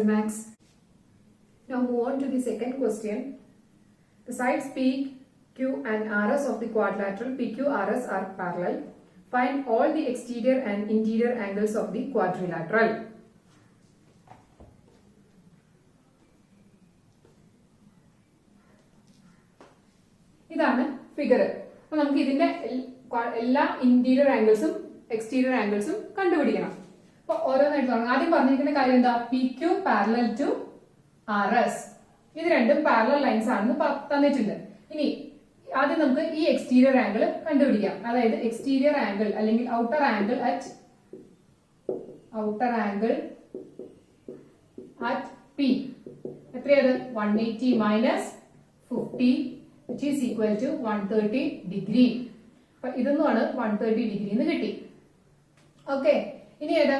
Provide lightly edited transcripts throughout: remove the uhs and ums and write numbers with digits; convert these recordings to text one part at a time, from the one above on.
Excel Max. Now move on to the second question. The sides P, Q and RS of the quadrilateral PQRS are parallel. Find all the exterior and interior angles of the quadrilateral. ഇതാണ് figure. അപ്പൊ നമുക്ക് ഇതിന്റെ എല്ലാ interior ആംഗിൾസും exterior ആംഗിൾസും കണ്ടുപിടിക്കണം. അപ്പൊ ഓരോന്നായിട്ട് തുടങ്ങാം. ആദ്യം പറഞ്ഞിരിക്കുന്ന കാര്യം എന്താ? P Q parallel to R S. ഇത് രണ്ടും പാരലൽ ലൈൻസ് ആണെന്ന് തന്നിട്ടുണ്ട്. ഇനി ആദ്യം നമുക്ക് ഈ എക്സ്റ്റീരിയർ ആംഗിൾ കണ്ടുപിടിക്കാം. അതായത് എക്സ്റ്റീരിയർ ആംഗിൾ അല്ലെങ്കിൽ ഔട്ടർ ആംഗിൾ അറ്റ് പി എത്രയത്? 180 minus 50 which is equal to 130 degree. അപ്പൊ ഇതൊന്നുമാണ് 130 ഡിഗ്രി എന്ന് കിട്ടി. ഓക്കെ, ഇനി ഏതാ?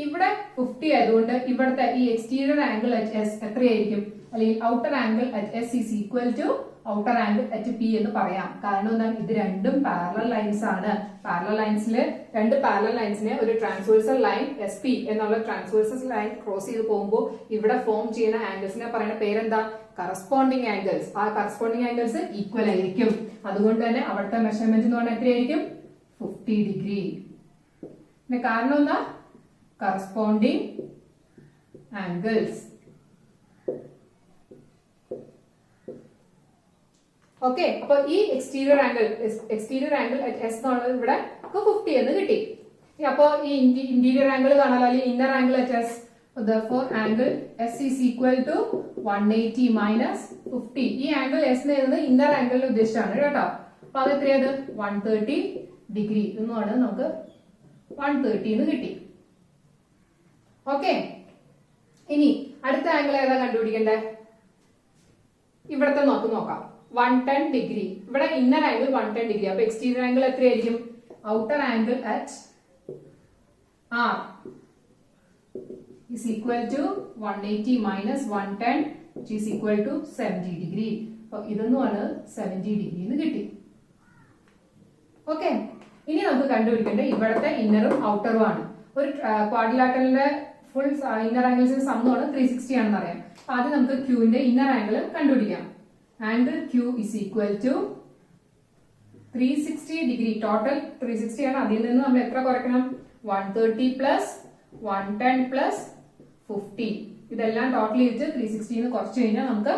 ഇവിടെ 50 ആയതുകൊണ്ട് ഇവിടുത്തെ ഈ എക്സ്റ്റീരിയർ ആംഗിൾ അറ്റ് എസ് എത്രയായിരിക്കും? അല്ലെങ്കിൽ outer angle at S is equal to outer angle at P എന്ന് പറയാം. കാരണം എന്താണ്? ഇത് രണ്ടും പാരലൽ ലൈൻസ് ആണ്. പാരലൽ ലൈൻസിൽ രണ്ട് പാരലൽ ലൈൻസിനെ ഒരു ട്രാൻസ്വേഴ്സൽ ലൈൻ എസ് പി എന്നുള്ള ട്രാൻസ്വേഴ്സൽ ലൈൻ ക്രോസ് ചെയ്ത് പോകുമ്പോൾ ഇവിടെ ഫോം ചെയ്യുന്ന ആംഗിൾസിനെ പറയുന്ന പേരെന്താ? Corresponding angles. ആ കറസ്പോണ്ടിങ് ആംഗിൾസ് ഈക്വൽ ആയിരിക്കും. അതുകൊണ്ട് തന്നെ അവിടുത്തെ മെഷർമെന്റ് എന്ന് പറഞ്ഞാൽ എത്രയായിരിക്കും? 50 ഡിഗ്രി. പിന്നെ കാരണം എന്താ? Corresponding angles. ഓക്കെ, അപ്പൊ ഈ എക്സ്റ്റീരിയർ ആംഗിൾ എസ് എന്നുള്ളത് ഇവിടെ 50 എന്ന് കിട്ടി. അപ്പൊ ഈ ഇന്റീരിയർ ആംഗിൾ കാണാലോ, അല്ലെങ്കിൽ inner angle at S. Therefore angle S is equal to 180 minus 50. ഈ ആംഗിൾ S എന്നത് ഇന്നർ ആംഗിളിൽ ഉദ്ദേശിച്ചാണ് കേട്ടോ. അപ്പൊ അത് എത്രയത്? 130 ഡിഗ്രി എന്നുമാണ് നമുക്ക് 130 എന്ന് കിട്ടി. ഓക്കെ, ഇനി അടുത്ത ആംഗിൾ ഏതാ കണ്ടുപിടിക്കണ്ടേ? ഇവിടത്തെ നോക്കാം. 110 ഡിഗ്രി. ഇവിടെ ഇന്നർ ആംഗിൾ 110 ഡിഗ്രി. അപ്പൊ എക്സ്റ്റീരിയർ ആംഗിൾ എത്രയായിരിക്കും? Outer angle at R is equal to 180 minus 110 which is equal to 70 degree. അപ്പൊ ഇതൊന്നുമാണ് 70 ഡിഗ്രി എന്ന് കിട്ടി. ഓക്കെ, ഇനി നമുക്ക് കണ്ടുപിടിക്കേണ്ടത് ഇവിടത്തെ ഇന്നറും ഔട്ടറും ആണ്. ഒരു ക്വാഡ്രിലാറ്ററലിന്റെ ഫുൾ ഇന്നർ ആംഗിൾസിന്റെ സം എന്ന് പറഞ്ഞാൽ 360 ആണെന്ന് അറിയാം. ആദ്യം നമുക്ക് ക്യൂവിന്റെ ഇന്നർ ആംഗിൾ കണ്ടുപിടിക്കാം. Angle Q is equal to 360 degree. Total 360 ആണ്. അതിൽ നിന്ന് നമ്മൾ എത്ര കുറയ്ക്കണം? 130 പ്ലസ് 110 പ്ലസ് 50. ഇതെല്ലാം ടോട്ടൽ ചെയ്തിട്ട് 360 കുറച്ച് കഴിഞ്ഞാൽ നമുക്ക്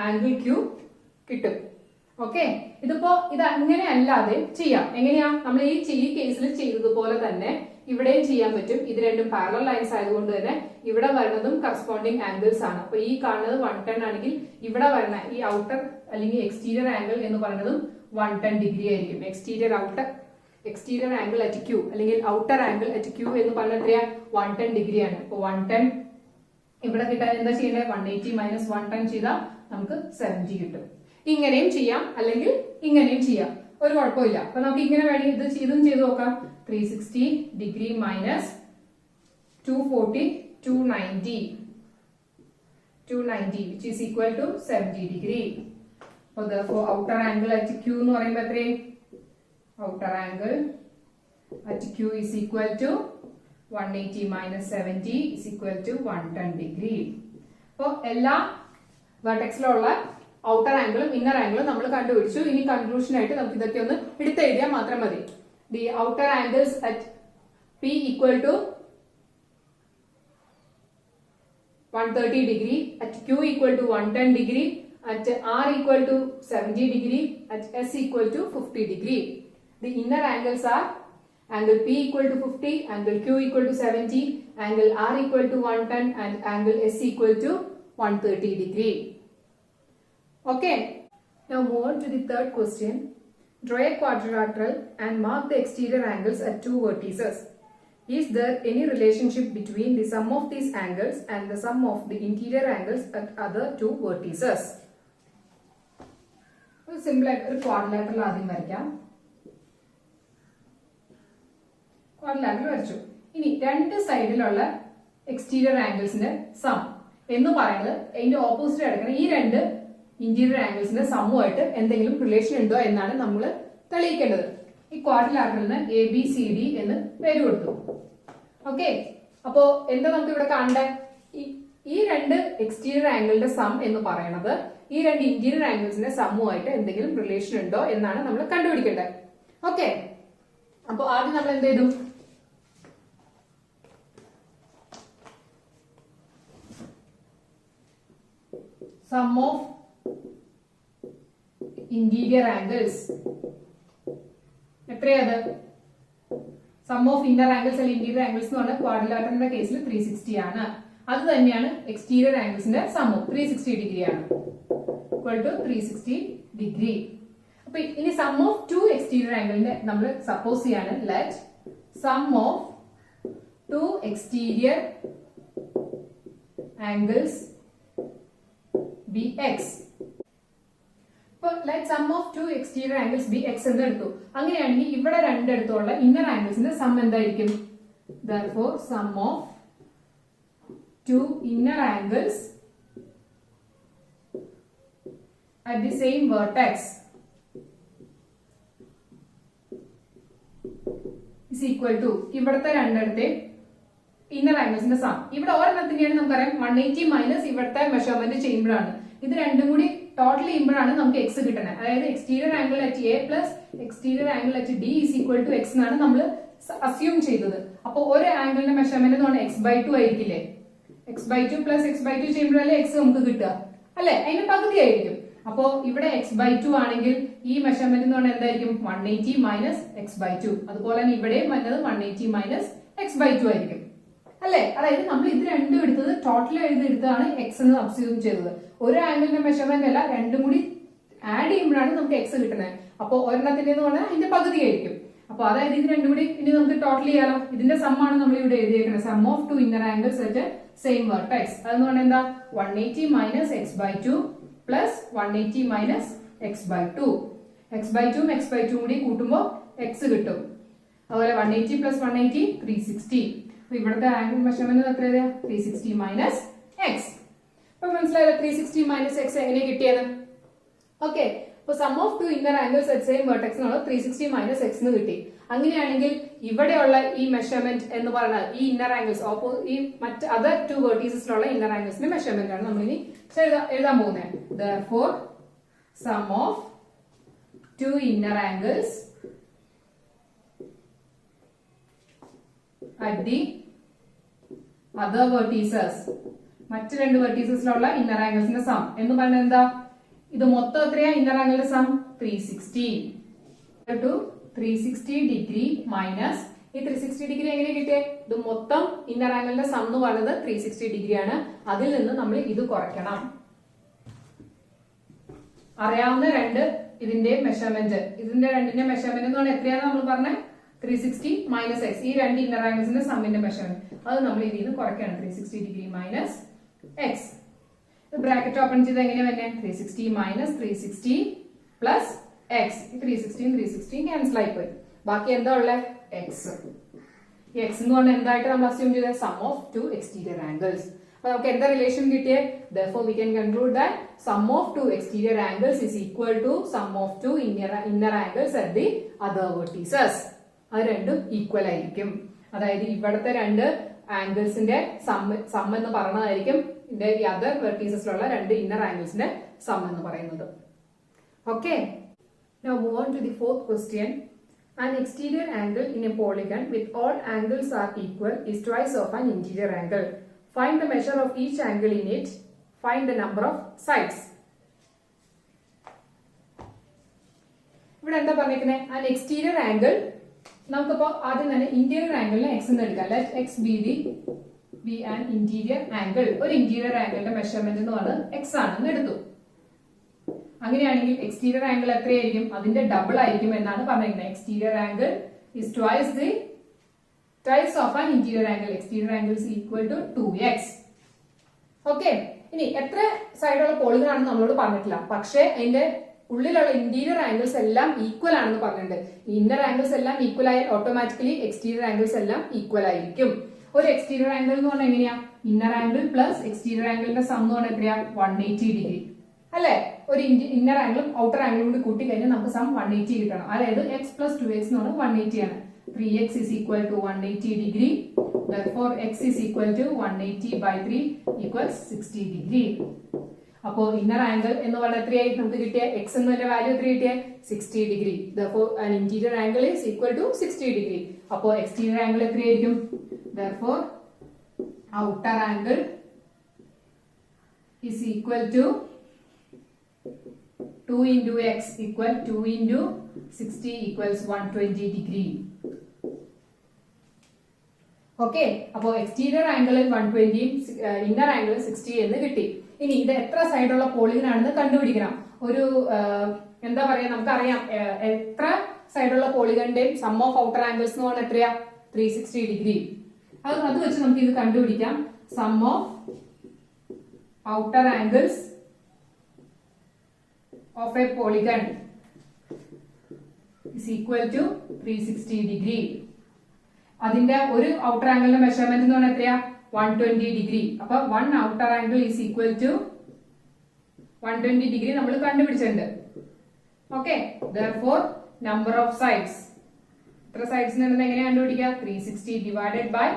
ആംഗിൾ ക്യൂ കിട്ടും. ഓക്കെ, ഇതിപ്പോ ഇത് അങ്ങനെ അല്ലാതെ ചെയ്യാം. എങ്ങനെയാ? നമ്മൾ ഈ കേസിൽ ചെയ്തതുപോലെ തന്നെ ഇവിടെയും ചെയ്യാൻ പറ്റും. ഇത് രണ്ടും പാരലൽ ലൈൻസ് ആയതുകൊണ്ട് തന്നെ ഇവിടെ വരുന്നതും കറസ്പോണ്ടിങ് ആംഗിൾസ് ആണ്. അപ്പൊ ഈ കാണുന്നത് 110 ആണെങ്കിൽ ഇവിടെ വരുന്ന ഈ ഔട്ടർ അല്ലെങ്കിൽ എക്സ്റ്റീരിയർ ആംഗിൾ എന്ന് പറയുന്നതും 110 ഡിഗ്രി ആയിരിക്കും. എക്സ്റ്റീരിയർ ആംഗിൾ അറ്റ് ക്യൂ അല്ലെങ്കിൽ ഔട്ടർ ആംഗിൾ അറ്റ് ക്യൂ എന്ന് പറഞ്ഞാൽ എത്രയാ? 110 ഡിഗ്രി ആണ്. അപ്പൊ 110 ഇവിടെ കിട്ടാൻ എന്താ ചെയ്യേണ്ടത്? 180 മൈനസ് 110 ചെയ്താൽ നമുക്ക് 70 കിട്ടും. ഇങ്ങനെയും ചെയ്യാം, അല്ലെങ്കിൽ ഇങ്ങനെയും ചെയ്യാം, ഒരു കുഴപ്പമില്ല. അപ്പൊ നമുക്ക് ഇങ്ങനെ വേണമെങ്കിൽ ഇതും ചെയ്ത് നോക്കാം. 360 degree minus 240 290 which is equal to 70 degree. So therefore outer angle at Q എന്ന് പറയുമ്പോൾ എത്രയും? Outer angle at Q is equal to 180 minus 70 is equal to 110 degree. അപ്പോൾ എല്ലാ വെർട്ടെക്സിലുള്ള ഔട്ടർ ആംഗിളും ഇന്നർ ആംഗിളും നമ്മൾ കണ്ടുപിടിച്ചു. ഇനി കൺക്ലൂഷൻ ആയിട്ട് നമുക്ക് ഇതൊക്കെ ഒന്ന് എടുത്തെഴുതിയാൽ മാത്രം മതി. The outer angles at P equal to 130 degree, at Q equal to 110 degree, at R equal to 70 degree, at S equal to 50 degree. The inner angles are angle P equal to 50, angle Q equal to 70, angle R equal to 110 and angle S equal to 130 degree. Okay. Now move on to the third question. Draw a quadrilateral and mark the exterior angles at two vertices. Is there any relationship between the sum of these angles and the sum of the interior angles at other two vertices? Simple quadrilateral ആദ്യം വരയ്ക്കാം. Quadrilateral വരച്ചു. ഇനി രണ്ട് സൈഡിലുള്ള exterior ആംഗിൾസിന്റെ sum എന്ന് പറയുന്നത് അതിന്റെ opposite എടുക്കണം. ഈ രണ്ട് ഇന്റീരിയർ ആംഗിൾസിന്റെ സമ്മുമായിട്ട് എന്തെങ്കിലും റിലേഷൻ ഉണ്ടോ എന്നാണ് നമ്മൾ തെളിയിക്കേണ്ടത്. ഈ ക്വാഡ്രിലാറ്ററലിന് ABCD എന്ന് പേര് കൊടുത്തു. ഓക്കെ, അപ്പോ എന്താ നമുക്ക് ഇവിടെ കാണണ്ടേ? ഈ ഈ രണ്ട് എക്സ്റ്റീരിയർ ആംഗിളിന്റെ സം എന്ന് പറയുന്നത് ഈ രണ്ട് ഇന്റീരിയർ ആംഗിൾസിന്റെ സമ്മുമായിട്ട് എന്തെങ്കിലും റിലേഷൻ ഉണ്ടോ എന്നാണ് നമ്മൾ കണ്ടുപിടിക്കേണ്ടത്. ഓക്കെ, അപ്പൊ ആദ്യം നമ്മൾ എന്ത് ചെയ്തു? സം ഓഫ് ഇന്റീരിയർ ആംഗിൾസ് എത്രയത്? സം ഓഫ് ഇന്നർ ആംഗിൾസ് അല്ലെങ്കിൽ ഇന്റീരിയർ ആംഗിൾസ് എന്ന് പറഞ്ഞാൽ ക്വാഡ്രിലാറ്ററലിന്റെ കേസിൽ 360 ആണ്. അത് തന്നെയാണ് എക്സ്റ്റീരിയർ ആംഗിൾസിന്റെ സമ്മും 360 ഡിഗ്രി ആണ്, ഈക്വൽ ടു 360 ഡിഗ്രി. അപ്പൊ ഇനി സം ഓഫ് ടു എക്സ്റ്റീരിയർ ആംഗിളിന്റെ നമ്മൾ സപ്പോസ് ചെയ്യാണ് let sum of two exterior angles be X. Let sum of two exterior angles be X എന്ന് എടുത്തു. അങ്ങനെയാണെങ്കിൽ ഇവിടെ രണ്ടിടത്തുള്ള ഇന്നർ ആംഗിൾസിന്റെ സം എന്തായിരിക്കും? therefore sum of two inner angles at the same vertex is equal to ഇവിടുത്തെ രണ്ടിടത്തെ inner ആംഗിൾസിന്റെ some. ഇവിടെ ഒരെണ്ണത്തിന്റെയാണ് നമുക്കറിയാം 180 മൈനസ് ഇവിടുത്തെ മെഷർമെന്റ് ചെയ്യുമ്പോഴാണ്. ഇത് രണ്ടും കൂടി ടോട്ടൽ ചെയ്യുമ്പോഴാണ് നമുക്ക് എക്സ് കിട്ടുന്നത്. അതായത് exterior angle at A plus exterior angle at D is equal to X എന്നാണ് നമ്മൾ അസ്യൂം ചെയ്തത്. അപ്പൊ ഒരു ആംഗിളിന്റെ മെഷർമെന്റ് എന്ന് പറഞ്ഞാൽ x/2 ആയിരിക്കില്ലേ? x/2 plus x/2 ചെയ്യുമ്പോഴല്ലേ X നമുക്ക് കിട്ടുക, അല്ലെ? അതിന്റെ പകുതി ആയിരിക്കും. അപ്പോ ഇവിടെ x/2 ആണെങ്കിൽ ഈ മെഷർമെന്റ് എന്ന് പറഞ്ഞാൽ എന്തായിരിക്കും? 180 മൈനസ് x/2. അതുപോലെ തന്നെ ഇവിടെയും വന്നത് 180 മൈനസ് x/2 ആയിരിക്കും, അല്ലെ? അതായത് നമ്മൾ ഇത് രണ്ടും എടുത്തത് ടോട്ടൽ എടുത്തതാണ് എക്സ് എന്ന് അബ്സ്യൂം ചെയ്തത്. ഒരു ആംഗിളിന്റെ മെഷർമെന്റ് അല്ല, രണ്ടും കൂടി ആഡ് ചെയ്യുമ്പോഴാണ് നമുക്ക് എക്സ് കിട്ടുന്നത്. അപ്പോൾ ഒരെണ്ണത്തിന്റെ എന്ന് പറഞ്ഞാൽ അതിന്റെ പകുതി ആയിരിക്കും. അപ്പൊ അതായത് ഇത് രണ്ടും കൂടി ഇനി നമുക്ക് ടോട്ടൽ ചെയ്യാലോ. ഇതിന്റെ സമ്മാണ് നമ്മൾ ഇവിടെ എഴുതിയേക്കുന്നത്. Sum of two inner angles at same vertex. അതെന്ന് പറഞ്ഞാൽ എന്താ? 180 minus x/2 plus 180 minus x/2. x/2 x/2 കൂടി കൂട്ടുമ്പോൾ എക്സ് കിട്ടും. അതുപോലെ 180 പ്ലസ് 180 360. അപ്പൊ ഇവിടുത്തെ ആംഗിൾ മെഷർമെന്റ് എത്രയാണ്? 360 മൈനസ് എക്സ്. അപ്പൊ മനസ്സിലായത് 360 മൈനസ് എക്സ് എങ്ങനെ കിട്ടിയത്? ഓക്കെ, അപ്പൊ sum of two inner angles at same vertex എന്നുള്ളത് 360 മൈനസ് എക്സ് എന്ന് കിട്ടി. അങ്ങനെയാണെങ്കിൽ ഇവിടെയുള്ള ഈ മെഷർമെന്റ് എന്ന് പറഞ്ഞാൽ ഈ ഇന്നർ ആംഗിൾസ് ഈ മറ്റ് അതർ ടു വെർട്ടീസസിലുള്ള ഇന്നർ ആംഗിൾസിന്റെ മെഷർമെന്റ് ആണ് നമ്മൾ ഇനി എഴുതാൻ പോകുന്നത്. therefore sum of two inner angles at the other vertices, മറ്റ് രണ്ട് വെർട്ടീസസിലുള്ള ഇന്നർ ആംഗിൾസിന്റെ സം എന്ന് പറഞ്ഞാൽ എന്താ? ഇത് മൊത്തം എത്രയാ ഇന്നർ ആംഗിളിന്റെ സം? 360 ടു 360 ഡിഗ്രി മൈനസ് ഈ 360 ഡിഗ്രി എങ്ങനെ കിട്ടിയേ? ഇത് മൊത്തം ഇന്നർ ആംഗിളിന്റെ സം എന്ന് പറയുന്നത് 360 ഡിഗ്രി ആണ്. അതിൽ നിന്ന് നമ്മൾ ഇത് കുറയ്ക്കണം. അറിയാവുന്ന രണ്ട് ഇതിന്റെ മെഷർമെന്റ്, ഇതിന്റെ രണ്ടിന്റെ മെഷർമെന്റ് എന്ന് പറഞ്ഞാൽ എത്രയാണ് നമ്മൾ പറഞ്ഞത്? 360 മൈനസ് എക്സ്. ഈ രണ്ട് ഇന്നർ ആംഗിൾസിന്റെ സമ്മിന്റെ മെഷർമെന്റ് അത് നമ്മൾ ഇതിൽ നിന്ന് കുറയ്ക്കണം. 360 degree minus X. Bracket open ചെയ്ത് എങ്ങനെ വന്നെ? 360 മൈനസ് 360 പ്ലസ് എക്സ്. 360 360 ക്യാൻസൽ ആയി പോയി. ബാക്കി എന്താ ഉള്ളത്? എക്സ്. ഈ എക്സ് എന്ന് പറഞ്ഞാൽ എന്തായിട്ട് നമ്മൾ അസ്യൂം ചെയ്തത്? Sum of two exterior angles. അപ്പൊ നമുക്ക് എന്താ റിലേഷൻ കിട്ടിയേ? therefore we can conclude that sum of two exterior angles is equal to sum of two inner angles at the other vertices. അത് രണ്ടും ഈക്വൽ ആയിരിക്കും. അതായത് ഇവിടുത്തെ രണ്ട് ആംഗിൾസിന്റെ സം എന്ന് പറയുന്നതായിരിക്കും ഈ അതർ വെർട്ടീസസിലുള്ള രണ്ട് ഇന്നർ ആംഗിൾസിന്റെ സം എന്ന് പറയുന്നത്. Okay, now move on to the fourth question. An exterior angle in a polygon with all angles are equal is twice of an interior angle. Find the measure of each angle in it. Find the number of sides. ഇവിടെ എന്താ പറഞ്ഞിരിക്കുന്നത്? an exterior angle. നമുക്കിപ്പോ ആദ്യം തന്നെ interior ആംഗിളിനെ X എന്ന് എടുക്കാം. let x be an interior angle. ഒരു interior ആംഗിളിന്റെ measurement എന്ന് പറയുന്നത് എക്സ് ആണെന്ന് എടുത്തു. അങ്ങനെയാണെങ്കിൽ എക്സ്റ്റീരിയർ ആംഗിൾ എത്രയായിരിക്കും? അതിന്റെ ഡബിൾ ആയിരിക്കും എന്നാണ് പറഞ്ഞിരിക്കുന്നത്. Exterior angle is twice of an interior angle. Exterior angle is equal to 2x. Okay, ഇനി എത്ര സൈഡുള്ള പോളിഗൺ ആണെന്ന് നമ്മളോട് പറഞ്ഞിട്ടില്ല. പക്ഷേ അതിന്റെ ഉള്ളിലുള്ള ഇന്റീരിയർ ആംഗിൾസ് എല്ലാം ഈക്വൽ ആണെന്ന് പറഞ്ഞിട്ടുണ്ട്. ഇന്നർ ആംഗിൾസ് എല്ലാം ഈക്വൽ ആയാൽ ഓട്ടോമാറ്റിക്കലി എക്സ്റ്റീരിയർ ആംഗിൾസ് എല്ലാം ഈക്വൽ ആയിരിക്കും. ഒരു എക്സ്റ്റീരിയർ ആംഗിൾ എന്ന് പറഞ്ഞാൽ എങ്ങനെയാ? ഇന്നർ ആംഗിൾ പ്ലസ് എക്സ്റ്റീരിയർ ആംഗിളിന്റെ സം എന്ന് പറഞ്ഞാൽ എത്രയാ? 180 ഡിഗ്രി, അല്ലെ? ഒരു ഇന്നർ ആംഗിളും ഔട്ടർ ആംഗിളും കൂടി കൂട്ടി കഴിഞ്ഞാൽ നമുക്ക് സം 180 കിട്ടണം. അതായത് x plus 2x എന്ന് പറഞ്ഞാൽ 180 ആണ്. 3x is equal to 180 degree. Therefore x is equal to 180 by 3 equals 60 degree. അപ്പോൾ ഇന്നർ ആംഗിൾ എന്ന് പറഞ്ഞാൽ എത്രയായി നമുക്ക് കിട്ടിയ x എന്നതിന്റെ വാല്യൂ എത്ര കിട്ടിയ 60 degree. Therefore an interior angle is equal to 60 degree. അപ്പോൾ exterior angle എത്രയായിരിക്കും? Therefore outer angle is equal to 2 into x equal 2 into 60 equals 120 degree. Okay, അപ്പോൾ എക്സ്റ്റീരിയർ ആംഗിൾ 120 ഇന്നർ ആംഗിൾ 60 എന്ന് കിട്ടി. ഇനി ഇത് എത്ര സൈഡുള്ള പോളിഗൺ ആണെന്ന് കണ്ടുപിടിക്കണം. ഒരു എന്താ പറയാ, നമുക്കറിയാം എത്ര സൈഡുള്ള പോളിഗണിന്റെയും സം ഓഫ് ഔട്ടർ ആംഗിൾസ് എന്ന് പറഞ്ഞാൽ എത്രയാ? 360 ഡിഗ്രി. അത് വെച്ച് നമുക്ക് ഇത് കണ്ടുപിടിക്കാം. Sum of outer angles of a polygon is equal to 360 degree. അതിന്റെ ഒരു ഔട്ടർ ആംഗിളിന്റെ മെഷർമെന്റ് എന്ന് പറഞ്ഞാൽ എത്രയാ? 120 ഡിഗ്രി. അപ്പൊ 1 outer angle is equal to 120 degree നമ്മൾ കണ്ടുപിടിച്ചിട്ടുണ്ട്. Okay, therefore number of sides, എത്ര സൈഡ്സ് ഉണ്ടെന്ന് എങ്ങനെ കണ്ടുപിടിക്കുക? 360 divided by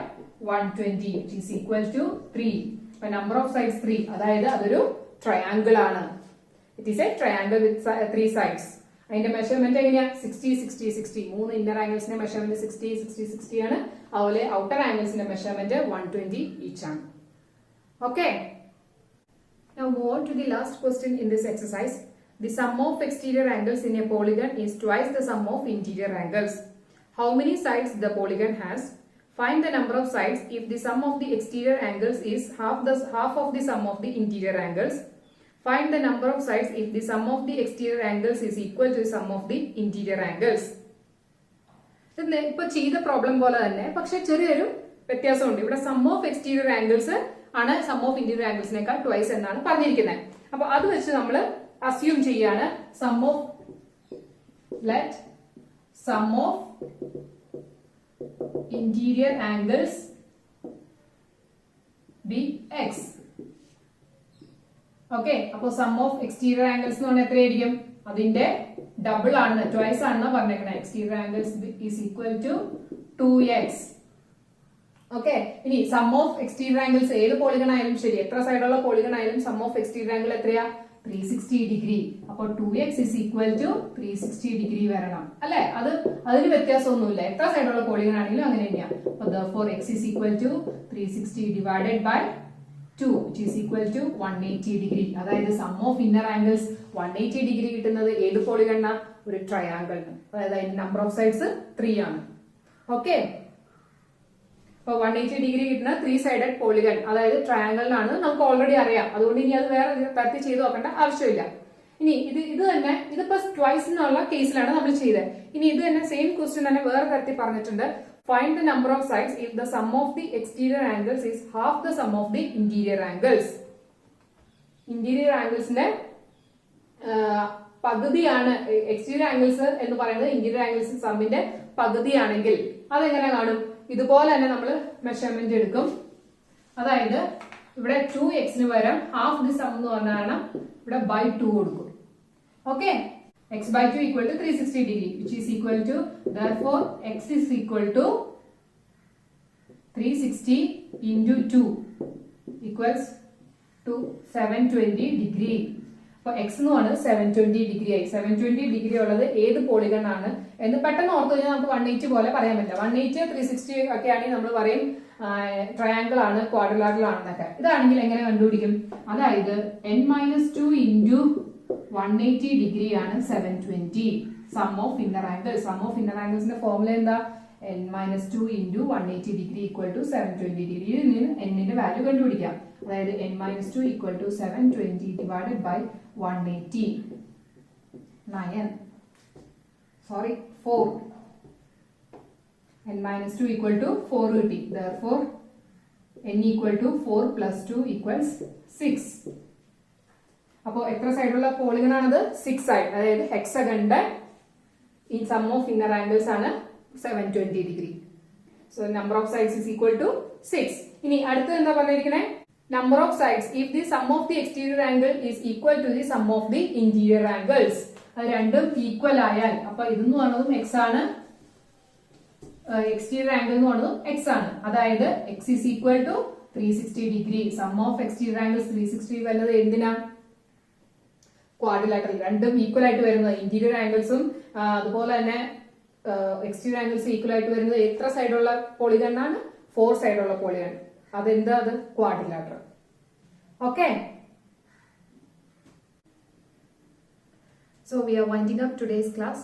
120 which is equal to 3. അപ്പൊ number of sides 3, അതായത് അതൊരു ട്രയാംഗിൾ ആണ്. It is a triangle with 3 sides. അതിന്റെ മെഷർമെന്റ് എങ്ങനെയാ? 60 60 60. മൂന്ന് ഇന്നർ ആംഗിൾസിന്റെ മെഷർമെന്റ് 60 60 60 ആണ്. അതുപോലെ ഔട്ടർ ആംഗിൾസിന്റെ മെഷർമെന്റ് 120 each ആണ്. Okay. Now move on to the last question in this exercise. The sum of exterior angles in a polygon is twice the sum of interior angles. How many sides the polygon has? Find the number of sides if the sum of the exterior angles is half of the sum of the interior angles. Find the number of sides if the sum of the exterior angles is equal to the sum of the interior angles. ഇപ്പൊ ചെയ്ത problem പോലെ തന്നെ, പക്ഷെ ചെറിയൊരു വ്യത്യാസമുണ്ട്. ഇവിടെ sum of exterior angles ആണ് sum of interior ആംഗിൾസിനേക്കാൾ ട്വൈസ് എന്നാണ് പറഞ്ഞിരിക്കുന്നത്. അപ്പൊ അത് വെച്ച് നമ്മൾ അസ്യൂം ചെയ്യാണ് sum of interior angles be X. Okay, അപ്പൊ സം ഓഫ് എക്സ്റ്റീരിയർ ആംഗിൾസ് എന്ന് പറഞ്ഞാൽ എത്രയായിരിക്കും? അതിന്റെ ഡബിൾ ആണ്, ട്വൈസ് ആണെന്ന് പറഞ്ഞേക്കണേ. Exterior angles is equal to 2x. Okay, ഇനി സം ഓഫ് എക്സ്റ്റീരിയർ ആംഗിൾസ് ഏത് പോളിഗൺ ആയാലും ശരി, എത്ര സൈഡുള്ള പോളിഗൺ ആയാലും സം ഓഫ് എക്സ്റ്റീരിയർ ആംഗിൾ എത്രയാ? 360 ഡിഗ്രി. അപ്പൊ 2x is equal to 360 degree വരണം അല്ലെ? അതിന് വ്യത്യാസമൊന്നുമില്ല, എത്ര സൈഡുള്ള പോളിഗൺ ആണെങ്കിലും അങ്ങനെ തന്നെയാണ്. അപ്പൊ therefore x is equal to 360 divided by 2 which is equal to 180 degree. അതായത് sum of inner angles 180 degree കിട്ടുന്നത് ഏത് പോളിഗണിനാ? ഒരു ട്രയാംഗിളിന്. അതായത് അതിന്റെ നമ്പർ ഓഫ് സൈഡ്സ് 3 ആണ്. ഓക്കെ, അപ്പൊ 180 ഡിഗ്രി കിട്ടുന്ന 3 സൈഡഡ് പോളിഗൺ അതായത് ട്രയാംഗിളിനാണ് നമുക്ക് ഓൾറെഡി അറിയാം. അതുകൊണ്ട് ഇനി അത് വേറെ തരത്തിൽ ചെയ്ത് നോക്കേണ്ട ആവശ്യമില്ല. ഇനി ഇത് തന്നെ ഇതിപ്പോ ട്വൈസ് എന്നുള്ള കേസിലാണ് നമ്മൾ ചെയ്തത്. ഇനി ഇത് തന്നെ സെയിം ക്വസ്റ്റ്യൻ തന്നെ വേറെ തരത്തിൽ പറഞ്ഞിട്ടുണ്ട്. Find the number of sides if the sum of the exterior angles is half the sum of the interior angles. Interior anglesന്റെ പകുതിയാണ് എക്സ്റ്റീരിയർ ആംഗിൾസ് എന്ന് പറയുന്നത്. ഇന്റീരിയർ ആംഗിൾസ് സമ്മിന്റെ പകുതിയാണെങ്കിൽ അതെങ്ങനെ കാണും? ഇതുപോലെ തന്നെ നമ്മൾ മെഷർമെന്റ് എടുക്കും. അതായത് ഇവിടെ 2x പകരം ഹാഫ് ദി സം എന്ന് പറഞ്ഞാൽ ഇവിടെ by 2 കൊടുക്കും. Okay, x by 2 equal to 360 degree which is equal to, therefore x is equal to 360 into 2 equals to 720 degree. അപ്പൊ x എന്ന് പറയുന്നത് 720 ഡിഗ്രി ആയി. 720 ഡിഗ്രി ഉള്ളത് ഏത് പോളിഗൺ ആണ് എന്ന് പെട്ടെന്ന് ഓർത്ത് കഴിഞ്ഞാൽ നമുക്ക് 180 പോലെ പറയാൻ പറ്റില്ല. 180 360 ഒക്കെ ആണെങ്കിൽ നമ്മൾ പറയും ട്രയാംഗിൾ ആണ്, ക്വാഡ്രിലാറ്ററൽ ആണെന്നൊക്കെ. ഇതാണെങ്കിൽ എങ്ങനെ കണ്ടുപിടിക്കും? അതായത് n-2 into 180 ഡിഗ്രി ആണ് 720 sum of inner angle. Sum of inner ആംഗിൾസിന്റെ ഫോർമുല എന്താ? n-2 into 180 degree equal to 720 degree. എന്നിന്റെ വാല്യൂ കണ്ടുപിടിക്കാം. അതായത് n-2 equal to 720 divided by 180 4. n-2 equal to 4 കിട്ടി. therefore n equal to 4 plus 2 equals 6. അപ്പോൾ എത്ര സൈഡുള്ള പോളിഗൺ ആണത്? 6 സൈഡ്. അതായത് ഹെക്സഗണിന്റെ ഈ സം ഓഫ് ഇന്നർ ആംഗിൾസ് ആണ് 720 degree. So number of sides is equal to 6. ഇനി അടുത്തത് എന്താ പറഞ്ഞിരിക്കണേ? number of sides if the sum of the exterior angle is equal to the sum of the interior angles. അത് രണ്ടും equal ആയാൽ, അപ്പൊ ഇതെന്ന് പറയുന്നതും എക്സ് ആണ്, എക്സ്റ്റീരിയർ ആംഗിൾ എന്ന് പറയുന്നതും എക്സ് ആണ്. അതായത് X is equal to 360 degree. Sum of exterior angles 360 വരുന്നത് എന്തിനാ? ക്വാഡ്രിലാറ്ററൽ. രണ്ടും ഈക്വൽ ആയിട്ട് വരുന്നത് ഇന്റീരിയർ ആംഗിൾസും അതുപോലെ തന്നെ എക്സ്റ്റീരിയർ ആംഗിൾസ് ഈക്വൽ ആയിട്ട് വരുന്നത് എത്ര സൈഡുള്ള പോളിഗൺ ആണ്? 4 സൈഡുള്ള പോളിഗൺ. അതെന്താ? അത് quadrilateral. Okay, so we are winding up today's class.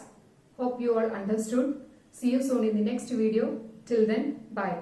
Hope you all understood. See you soon in the next video. Till then, bye.